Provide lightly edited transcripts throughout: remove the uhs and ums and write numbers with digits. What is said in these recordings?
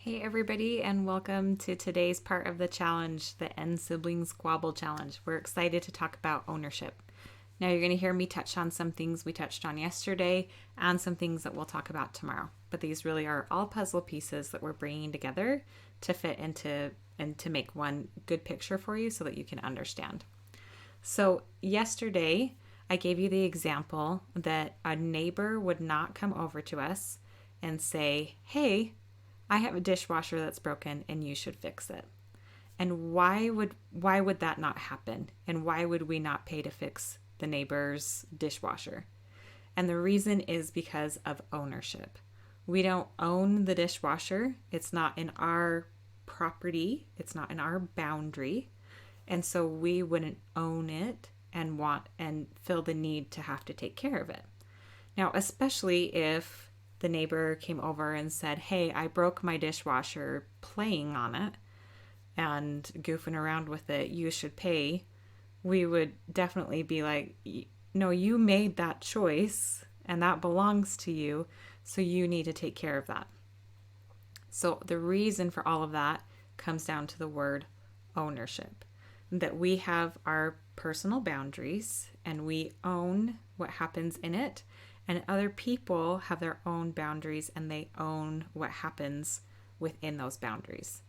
Hey everybody, and welcome to today's part of the challenge, the End Sibling Squabble Challenge. We're excited to talk about ownership. Now you're going to hear me touch on some things we touched on yesterday and some things that we'll talk about tomorrow. But these really are all puzzle pieces that we're bringing together to fit into and to make one good picture for you so that you can understand. So yesterday I gave you the example that a neighbor would not come over to us and say, "Hey, I have a dishwasher that's broken and you should fix it." And why would that not happen? And why would we not pay to fix the neighbor's dishwasher? And the reason is because of ownership. We don't own the dishwasher. It's not in our property. It's not in our boundary. And so we wouldn't own it and want and feel the need to have to take care of it. Now, especially if the neighbor came over and said, "Hey, I broke my dishwasher playing on it and goofing around with it. You should pay." We would definitely be like, "No, you made that choice and that belongs to you. So you need to take care of that." So the reason for all of that comes down to the word ownership, that we have our personal boundaries and we own what happens in it, and other people have their own boundaries and they own what happens within those boundaries.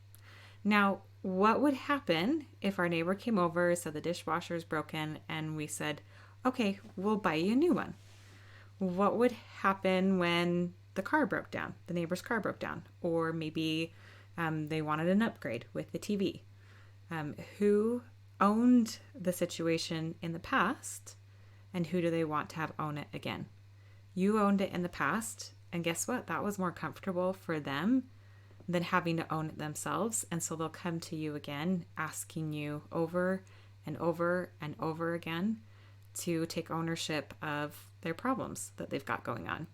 Now, what would happen if our neighbor came over, said the dishwasher is broken, and we said, "Okay, we'll buy you a new one"? What would happen when the car broke down, the neighbor's car broke down, or maybe they wanted an upgrade with the TV? Who owned the situation in the past, and who do they want to have own it again? You owned it in the past, and guess what? That was more comfortable for them than having to own it themselves. And so they'll come to you again, asking you over and over and over again to take ownership of their problems that they've got going on.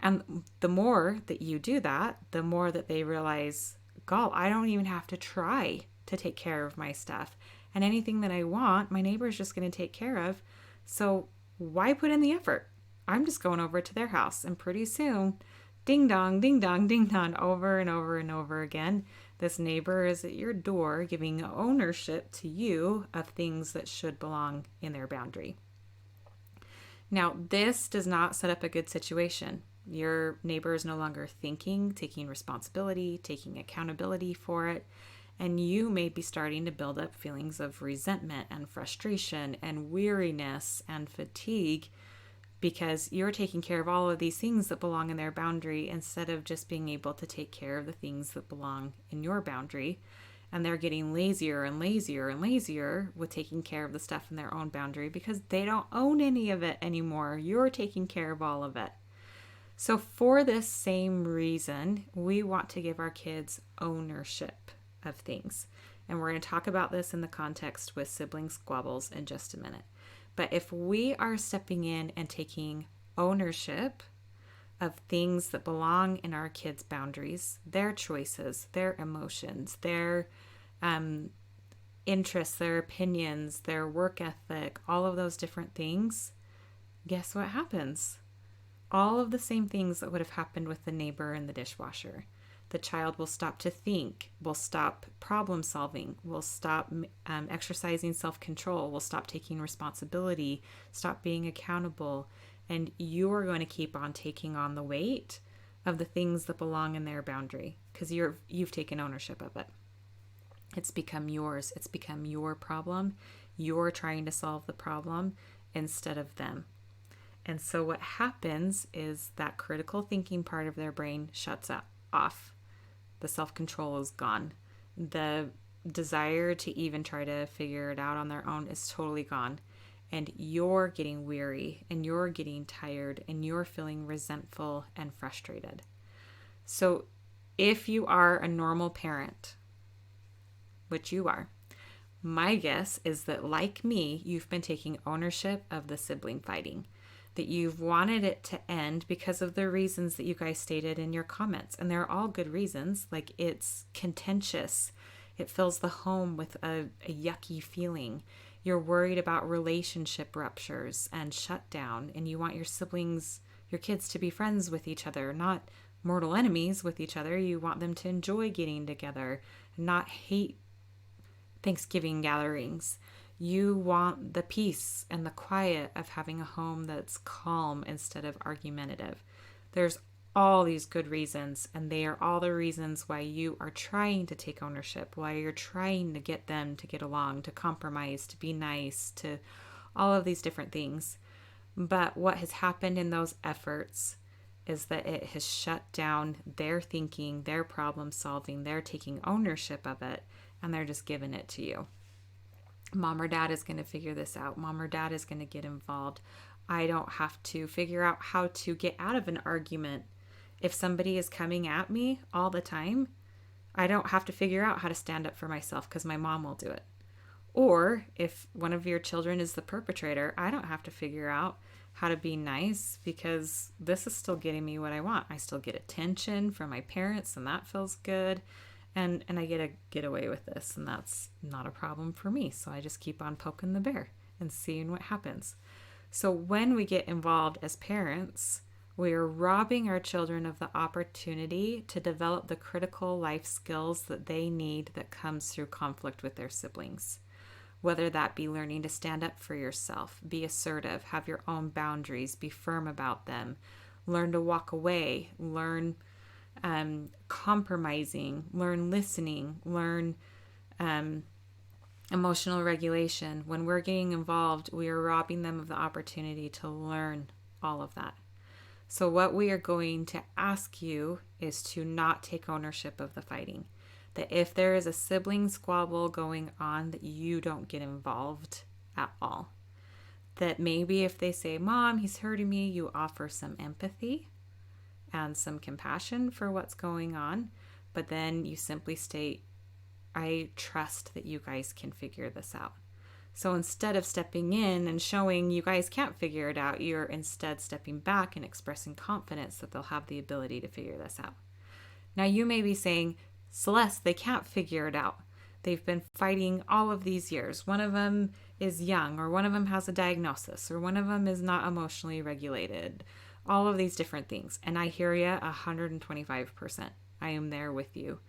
And the more that you do that, the more that they realize, "God, I don't even have to try to take care of my stuff. And anything that I want, my neighbor's just going to take care of. So why put in the effort? I'm just going over to their house." And pretty soon, ding dong, ding dong, ding dong, over and over and over again, this neighbor is at your door giving ownership to you of things that should belong in their boundary. Now, this does not set up a good situation. Your neighbor is no longer thinking, taking responsibility, taking accountability for it. And you may be starting to build up feelings of resentment and frustration and weariness and fatigue because you're taking care of all of these things that belong in their boundary instead of just being able to take care of the things that belong in your boundary. And they're getting lazier and lazier and lazier with taking care of the stuff in their own boundary because they don't own any of it anymore. You're taking care of all of it. So for this same reason, we want to give our kids ownership of things. And we're going to talk about this in the context with sibling squabbles in just a minute. But if we are stepping in and taking ownership of things that belong in our kids' boundaries, their choices, their emotions, their interests, their opinions, their work ethic, all of those different things, guess what happens? All of the same things that would have happened with the neighbor and the dishwasher. The child will stop to think, will stop problem solving, will stop exercising self-control, will stop taking responsibility, stop being accountable, and you're going to keep on taking on the weight of the things that belong in their boundary because you've taken ownership of it. It's become yours. It's become your problem. You're trying to solve the problem instead of them. And so what happens is that critical thinking part of their brain shuts off. The self-control is gone. The desire to even try to figure it out on their own is totally gone. And you're getting weary and you're getting tired and you're feeling resentful and frustrated. So if you are a normal parent, which you are, my guess is that, like me, you've been taking ownership of the sibling fighting, that you've wanted it to end because of the reasons that you guys stated in your comments. And they're all good reasons. Like, it's contentious. It fills the home with a yucky feeling. You're worried about relationship ruptures and shutdown, and you want your siblings, your kids, to be friends with each other, not mortal enemies with each other. You want them to enjoy getting together, not hate Thanksgiving gatherings. You want the peace and the quiet of having a home that's calm instead of argumentative. There's all these good reasons, and they are all the reasons why you are trying to take ownership, why you're trying to get them to get along, to compromise, to be nice, to all of these different things. But what has happened in those efforts is that it has shut down their thinking, their problem solving, they're taking ownership of it, and they're just giving it to you. Mom or dad is going to figure this out. Mom or dad is going to get involved. I don't have to figure out how to get out of an argument. If somebody is coming at me all the time, I don't have to figure out how to stand up for myself because my mom will do it. Or if one of your children is the perpetrator, I don't have to figure out how to be nice because this is still getting me what I want. I still get attention from my parents, and that feels good. And I get to get away with this, and that's not a problem for me. So I just keep on poking the bear and seeing what happens. So when we get involved as parents, we are robbing our children of the opportunity to develop the critical life skills that they need that comes through conflict with their siblings. Whether that be learning to stand up for yourself, be assertive, have your own boundaries, be firm about them, learn to walk away, learn compromising, learn listening, learn emotional regulation. When we're getting involved, we are robbing them of the opportunity to learn all of that. So what we are going to ask you is to not take ownership of the fighting. That if there is a sibling squabble going on, that you don't get involved at all. That maybe if they say, Mom, he's hurting me, you offer some empathy and some compassion for what's going on. But then you simply state, I trust that you guys can figure this out. So instead of stepping in and showing you guys can't figure it out, you're instead stepping back and expressing confidence that they'll have the ability to figure this out. Now you may be saying, Celeste, they can't figure it out. They've been fighting all of these years. One of them is young, or one of them has a diagnosis, or one of them is not emotionally regulated. All of these different things. And I hear you 125%. I am there with you.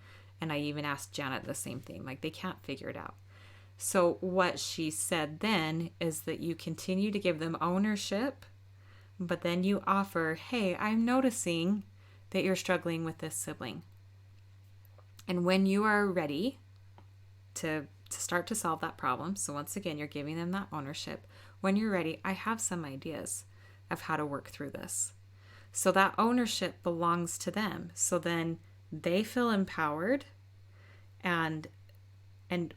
And I even asked Janet the same thing. Like, they can't figure it out. So what she said then is that you continue to give them ownership, but then you offer, hey, I'm noticing that you're struggling with this sibling. And when you are ready to start to solve that problem, so once again, you're giving them that ownership. When you're ready, I have some ideas of how to work through this. So that ownership belongs to them. So then they feel empowered, and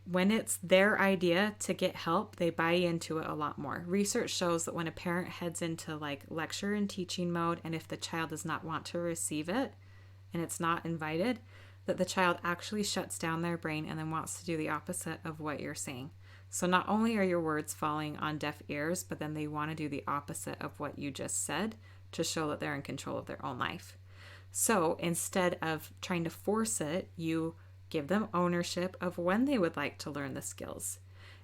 when it's their idea to get help, they buy into it a lot more. Research shows that when a parent heads into like lecture and teaching mode, and if the child does not want to receive it and it's not invited, that the child actually shuts down their brain and then wants to do the opposite of what you're saying. So not only are your words falling on deaf ears, but then they want to do the opposite of what you just said to show that they're in control of their own life. So instead of trying to force it, you give them ownership of when they would like to learn the skills.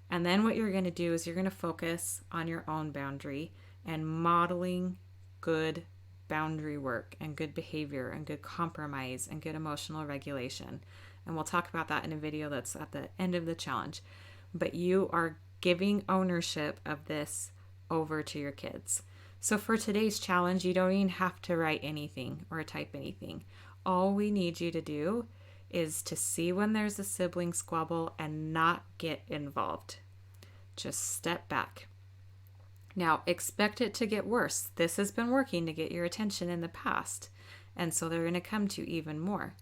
And then what you're going to do is you're going to focus on your own boundary and modeling good boundary work and good behavior and good compromise and good emotional regulation. And we'll talk about that in a video that's at the end of the challenge. But you are giving ownership of this over to your kids. So for today's challenge, you don't even have to write anything or type anything. All we need you to do is to see when there's a sibling squabble and not get involved. Just step back. Now, expect it to get worse. This has been working to get your attention in the past, and so they're going to come to even more.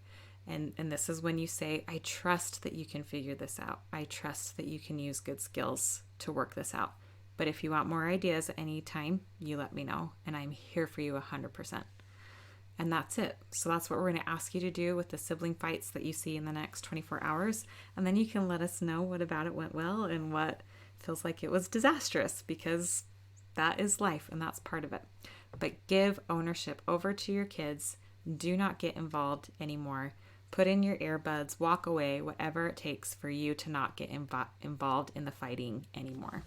And this is when you say, I trust that you can figure this out. I trust that you can use good skills to work this out. But if you want more ideas at any time, you let me know, and I'm here for you 100%. And that's it. So that's what we're going to ask you to do with the sibling fights that you see in the next 24 hours. And then you can let us know what about it went well and what feels like it was disastrous, because that is life and that's part of it. But give ownership over to your kids. Do not get involved anymore. Put in your earbuds, walk away, whatever it takes for you to not get involved in the fighting anymore.